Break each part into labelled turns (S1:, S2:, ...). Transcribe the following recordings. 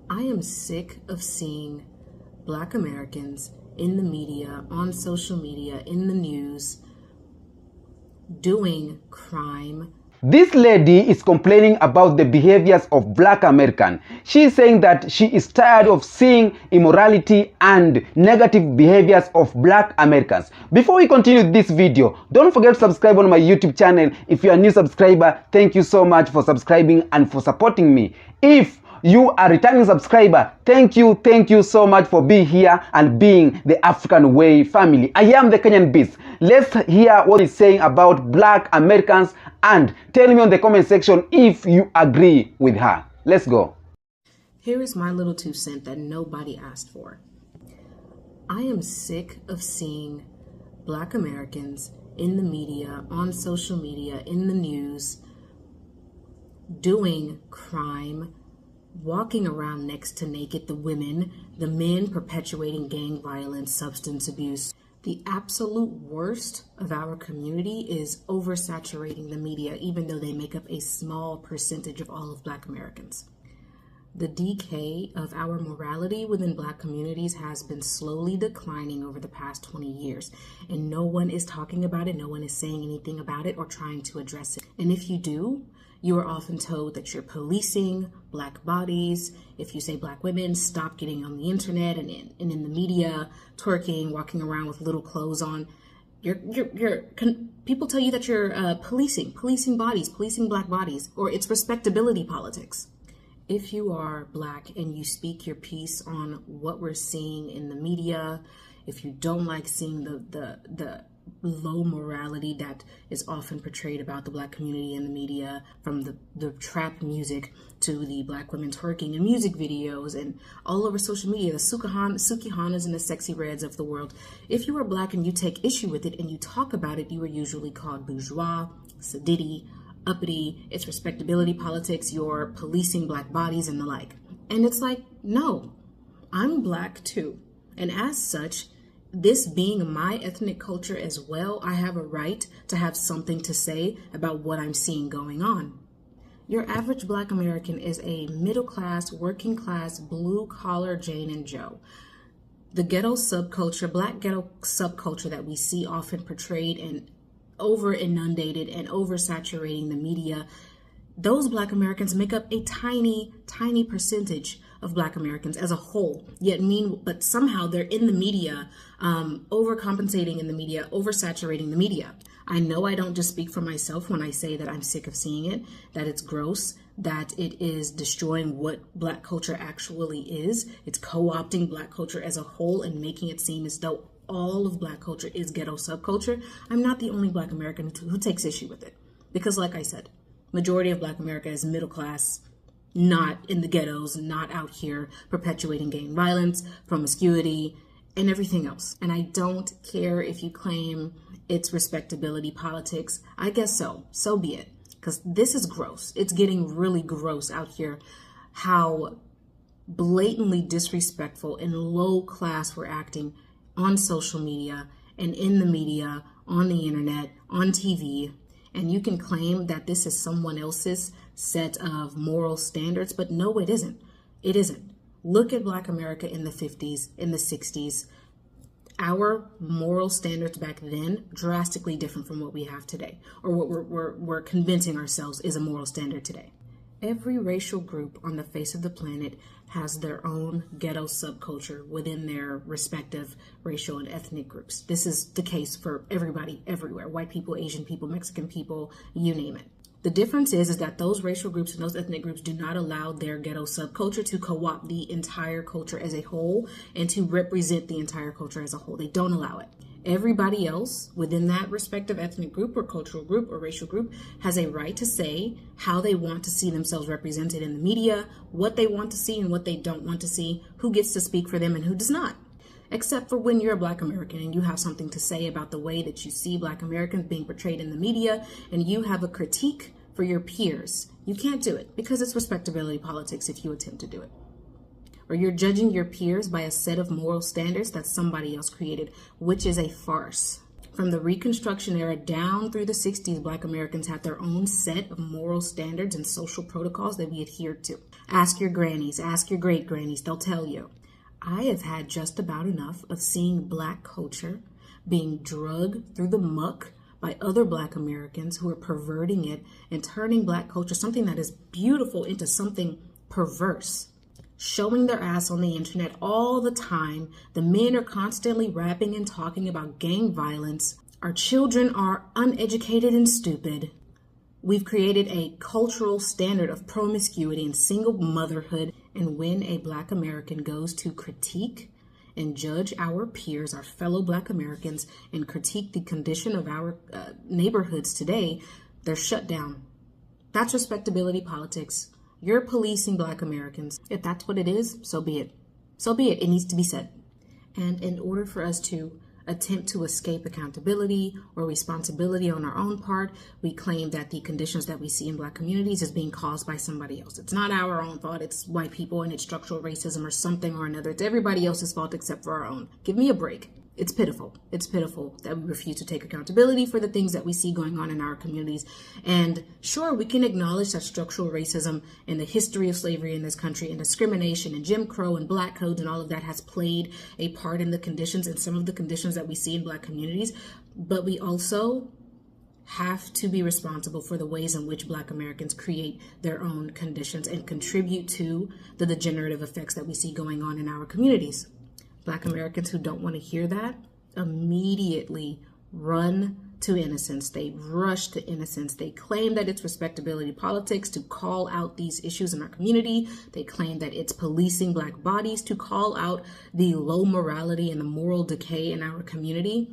S1: I am sick of seeing Black Americans in the media, on social media, in the news, doing crime.
S2: This lady is complaining about the behaviors of Black Americans. She is saying that she is tired of seeing immorality and negative behaviors of Black Americans. Before we continue this video, don't forget to subscribe on my YouTube channel. If you are a new subscriber, thank you so much for subscribing and for supporting me. If you are a returning subscriber, thank you so much for being here and being the African Way family. I am the Kenyan Beast. Let's hear what he's saying about Black Americans and tell me on the comment section if you agree with her. Let's go.
S1: Here is my little 2 cents that nobody asked for. I am sick of seeing Black Americans in the media, on social media, in the news, doing crime, walking around next to naked, the women, the men perpetuating gang violence, substance abuse. The absolute worst of our community is oversaturating the media, even though they make up a small percentage of all of Black Americans. The decay of our morality within Black communities has been slowly declining over the past 20 years, and no one is talking about it, no one is saying anything about it or trying to address it. And if you do, you are often told that you're policing Black bodies. If you say Black women, stop getting on the internet and in the media, twerking, walking around with little clothes on. People tell you that you're policing bodies, policing Black bodies, or it's respectability politics. If you are Black and you speak your piece on what we're seeing in the media, if you don't like seeing the low morality that is often portrayed about the Black community in the media, from the trap music to the Black women twerking in music videos and all over social media, the Sukihanas and the Sexy Reds of the world. If you are Black and you take issue with it and you talk about it, you are usually called bourgeois, sadiddy, uppity, it's respectability politics, you're policing Black bodies and the like. And it's like, no, I'm Black too. And as such, this being my ethnic culture as well, I have a right to have something to say about what I'm seeing going on. Your average Black American is a middle class, working class, blue collar Jane and Joe. The ghetto subculture, Black ghetto subculture that we see often portrayed and over inundated and oversaturating the media, those Black Americans make up a tiny percentage of Black Americans as a whole, but somehow they're in the media, overcompensating in the media, oversaturating the media. I know I don't just speak for myself when I say that I'm sick of seeing it, that it's gross, that it is destroying what Black culture actually is. It's co-opting Black culture as a whole and making it seem as though all of Black culture is ghetto subculture. I'm not the only Black American who takes issue with it. Because like I said, majority of Black America is middle class, not in the ghettos, not out here perpetuating gang violence, promiscuity, and everything else. And I don't care if you claim it's respectability politics. I guess so be it. Because this is gross. It's getting really gross out here how blatantly disrespectful and low class we're acting on social media and in the media, on the internet, on TV. And you can claim that this is someone else's set of moral standards, but no, it isn't. It isn't. Look at Black America in the 50s, in the 60s. Our moral standards back then, drastically different from what we have today, or what we're convincing ourselves is a moral standard today. Every racial group on the face of the planet has their own ghetto subculture within their respective racial and ethnic groups. This is the case for everybody, everywhere. White people, Asian people, Mexican people, you name it. The difference is that those racial groups and those ethnic groups do not allow their ghetto subculture to co-opt the entire culture as a whole and to represent the entire culture as a whole. They don't allow it. Everybody else within that respective ethnic group or cultural group or racial group has a right to say how they want to see themselves represented in the media, what they want to see and what they don't want to see, who gets to speak for them and who does not. Except for when you're a Black American and you have something to say about the way that you see Black Americans being portrayed in the media and you have a critique for your peers. You can't do it because it's respectability politics if you attempt to do it. Or you're judging your peers by a set of moral standards that somebody else created, which is a farce. From the Reconstruction era down through the 60s, Black Americans had their own set of moral standards and social protocols that we adhered to. Ask your grannies, ask your great grannies, they'll tell you. I have had just about enough of seeing Black culture being drugged through the muck by other Black Americans who are perverting it and turning Black culture, something that is beautiful, into something perverse. Showing their ass on the internet all the time. The men are constantly rapping and talking about gang violence. Our children are uneducated and stupid. We've created a cultural standard of promiscuity and single motherhood. And when a Black American goes to critique and judge our peers, our fellow Black Americans, and critique the condition of our neighborhoods today, they're shut down. That's respectability politics. You're policing Black Americans. If that's what it is, so be it. So be it. It needs to be said. And in order for us to attempt to escape accountability or responsibility on our own part, we claim that the conditions that we see in Black communities is being caused by somebody else. It's not our own fault. It's white people and it's structural racism or something or another. It's everybody else's fault except for our own. Give me a break. It's pitiful. It's pitiful that we refuse to take accountability for the things that we see going on in our communities. And sure, we can acknowledge that structural racism and the history of slavery in this country and discrimination and Jim Crow and Black codes and all of that has played a part in the conditions and some of the conditions that we see in Black communities. But we also have to be responsible for the ways in which Black Americans create their own conditions and contribute to the degenerative effects that we see going on in our communities. Black Americans who don't want to hear that immediately run to innocence. They rush to innocence. They claim that it's respectability politics to call out these issues in our community. They claim that it's policing Black bodies to call out the low morality and the moral decay in our community.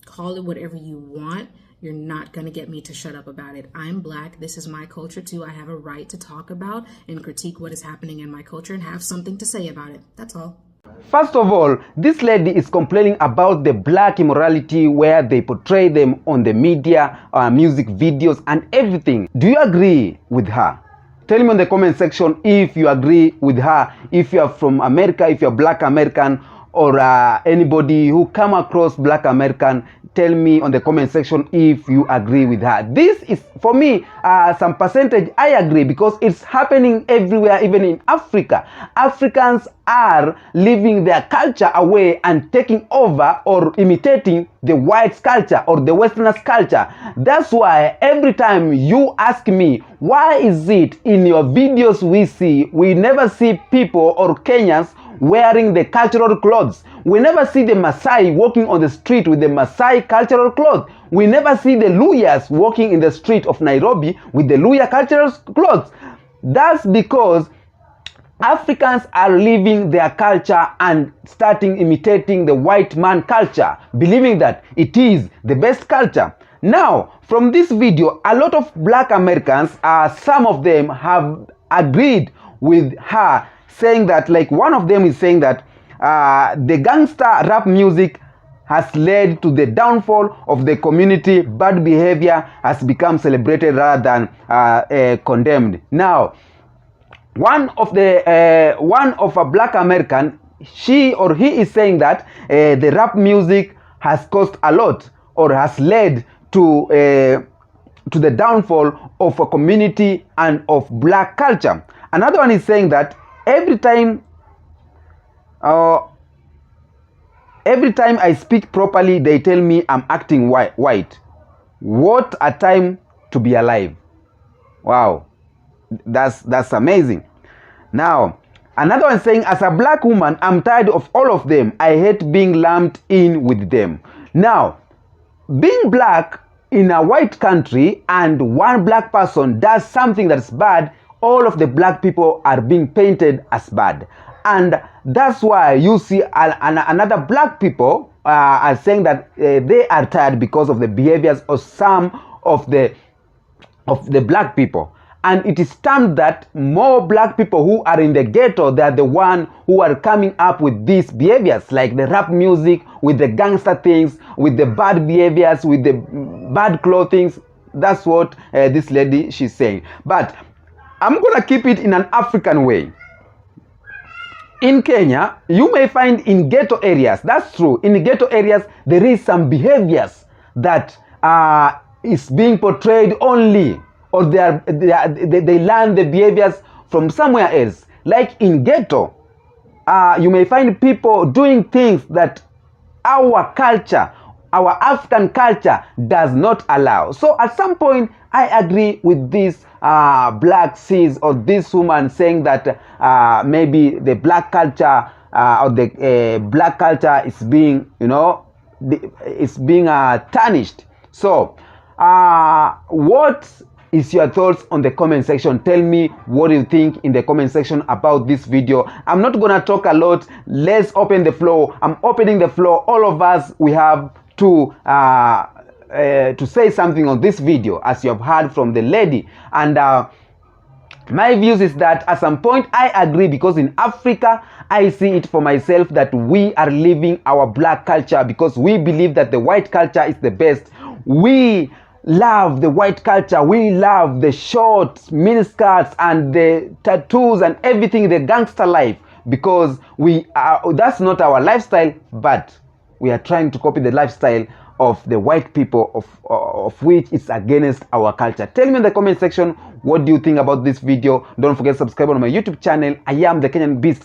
S1: Call it whatever you want. You're not going to get me to shut up about it. I'm Black. This is my culture too. I have a right to talk about and critique what is happening in my culture and have something to say about it. That's all.
S2: First of all, this lady is complaining about the Black immorality where they portray them on the media, music videos and everything. Do you agree with her? Tell me in the comment section if you agree with her, if you are from America, if you're Black American or anybody who come across Black American. Tell me on the comment section if you agree with her. This is, for me, some percentage I agree because it's happening everywhere, even in Africa. Africans are leaving their culture away and taking over or imitating the white culture or the Westerners culture. That's why every time you ask me, why is it in your videos we never see people or Kenyans wearing the cultural clothes? We never see the Maasai walking on the street with the Maasai cultural clothes. We never see the Luyas walking in the street of Nairobi with the Luya cultural clothes. That's because Africans are leaving their culture and starting imitating the white man culture, believing that it is the best culture. Now, from this video, a lot of Black Americans, some of them have agreed with her, saying that, like one of them is saying that the gangster rap music has led to the downfall of the community. Bad behavior has become celebrated rather than condemned. Now, one of a Black American, she or he is saying that the rap music has caused a lot or has led to the downfall of a community and of Black culture. Another one is saying that every time I speak properly, they tell me I'm acting white. What a time to be alive. Wow. That's amazing. Now, another one saying, as a Black woman, I'm tired of all of them. I hate being lumped in with them. Now, being Black in a white country and one Black person does something that's bad, all of the Black people are being painted as bad. And that's why you see another Black people are saying that they are tired because of the behaviors of some of the Black people. And it is termed that more Black people who are in the ghetto, they are the one who are coming up with these behaviors, like the rap music, with the gangster things, with the bad behaviors, with the bad clothing. That's what this lady, she's saying. But I'm gonna keep it in an African way. In Kenya, you may find in ghetto areas, that's true, in ghetto areas, there is some behaviors that is being portrayed only, or they learn the behaviors from somewhere else. Like in Ghetto, you may find people doing things that our culture, our African culture does not allow. So at some point, I agree with this black sis or this woman saying that maybe the black culture or the black culture is being, it's being tarnished. So what is your thoughts on the comment section? Tell me what you think in the comment section about this video. I'm not gonna talk a lot. Let's open the floor. I'm opening the floor. All of us, we have to say something on this video, as you have heard from the lady. And my views is that at some point I agree, because in Africa I see it for myself that we are living our black culture because we believe that the white culture is the best. We love the white culture. We love the short miniskirts and the tattoos and everything, the gangster life, because that's not our lifestyle, but we are trying to copy the lifestyle of the white people, of which is against our culture. Tell me in the comment section, what do you think about this video? Don't forget to subscribe on my YouTube channel. I am the Kenyan Beast.